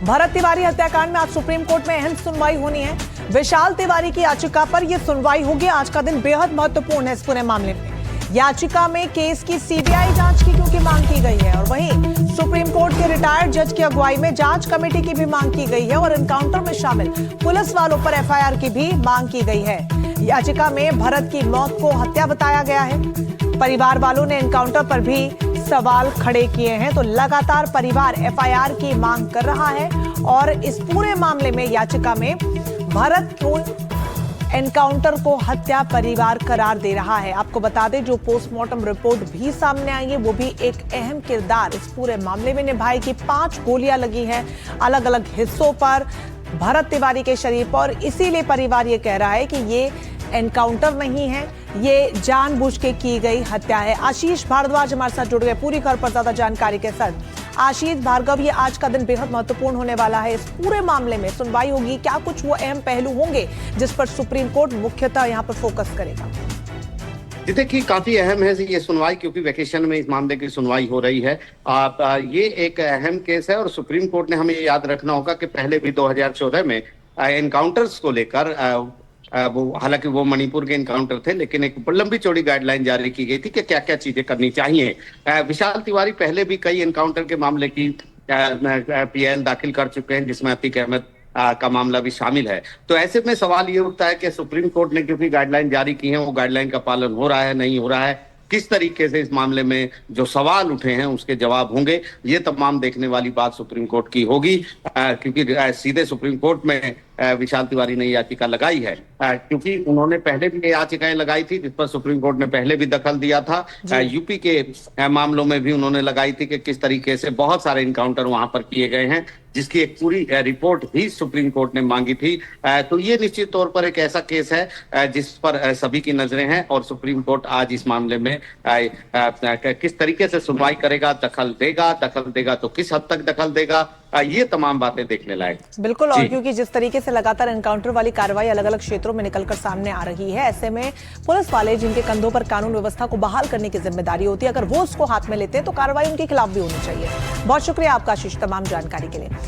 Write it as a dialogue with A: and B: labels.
A: भरत तिवारी हत्याकांड में आज सुप्रीम कोर्ट में अहम सुनवाई होनी है। विशाल तिवारी की याचिका पर यह सुनवाई होगी। आज का दिन बेहद महत्वपूर्ण है इस पूरे मामले में। याचिका में केस की सीबीआई जांच की क्योंकि मांग की गई है और वहीं सुप्रीम कोर्ट के रिटायर्ड जज की अगुवाई में जांच कमेटी की भी मांग की गई है और एनकाउंटर में शामिल पुलिस वालों पर एफआईआर की भी मांग की गई है। याचिका में भरत की मौत को हत्या बताया गया है। परिवार वालों ने एनकाउंटर पर भी सवाल खड़े किए हैं, तो लगातार परिवार एफआईआर की मांग कर रहा है और इस पूरे मामले में याचिका में भरत को एनकाउंटर को हत्या परिवार करार दे रहा है। आपको बता दें, जो पोस्टमार्टम रिपोर्ट भी सामने आई है वो भी एक अहम किरदार इस पूरे मामले में निभाएगी। 5 गोलियां लगी हैं अलग अलग हिस्सों पर भरत तिवारी के शरीर पर, इसीलिए परिवार ये कह रहा है कि ये एनकाउंटर नहीं है, ये जानबूझ के की गई हत्या है। आशीष भारद्वाज हमारे साथ जुड़ गए पूरी खबर पर ज्यादा जानकारी के साथ। आशीष भार्गव, ये आज का दिन बेहद महत्वपूर्ण होने वाला है। इस पूरे मामले में सुनवाई होगी, क्या कुछ वो अहम पहलू होंगे जिस पर सुप्रीम कोर्ट मुख्यतः यहाँ पर फोकस करेगा?
B: देखिए, काफी अहम है ये सुनवाई, क्योंकि वेकेशन में इस मामले की सुनवाई हो रही है। ये एक अहम केस है और सुप्रीम कोर्ट ने हमें याद रखना होगा कि पहले भी 2014 में एनकाउंटर्स को लेकर वो, हालांकि वो मणिपुर के एनकाउंटर थे, लेकिन एक लंबी चौड़ी गाइडलाइन जारी की गई थी कि क्या क्या चीजें करनी चाहिए। विशाल तिवारी पहले भी कई एनकाउंटर के मामले की पीएल दाखिल कर चुके हैं, जिसमें अतीक अहमद का मामला भी शामिल है। तो ऐसे में सवाल ये उठता है कि सुप्रीम कोर्ट ने क्योंकि गाइडलाइन जारी की है, वो गाइडलाइन का पालन हो रहा है, नहीं हो रहा है, किस तरीके से इस मामले में जो सवाल उठे हैं उसके जवाब होंगे, ये तमाम देखने वाली बात सुप्रीम कोर्ट की होगी। क्योंकि सीधे सुप्रीम कोर्ट में विशाल तिवारी ने याचिका लगाई है, क्योंकि उन्होंने पहले भी याचिकाएं लगाई थी जिस पर सुप्रीम कोर्ट ने पहले भी दखल दिया था। यूपी के मामलों में भी उन्होंने लगाई थी कि किस तरीके से बहुत सारे इनकाउंटर वहां पर किए गए हैं, जिसकी एक पूरी रिपोर्ट भी सुप्रीम कोर्ट ने मांगी थी। तो ये निश्चित तौर पर एक ऐसा केस है जिस पर सभी की नजरें हैं और सुप्रीम कोर्ट आज इस मामले में किस तरीके से सुनवाई करेगा, दखल देगा तो किस हद तक दखल देगा, ये तमाम बातें देखने लायक।
A: बिल्कुल, और क्योंकि जिस तरीके से लगातार एनकाउंटर वाली कार्रवाई अलग अलग क्षेत्रों में निकलकर सामने आ रही है, ऐसे में पुलिस वाले जिनके कंधों पर कानून व्यवस्था को बहाल करने की जिम्मेदारी होती है, अगर वो उसको हाथ में लेते हैं तो कार्रवाई उनके खिलाफ भी होनी चाहिए। बहुत शुक्रिया आपका आशीष तमाम जानकारी के लिए।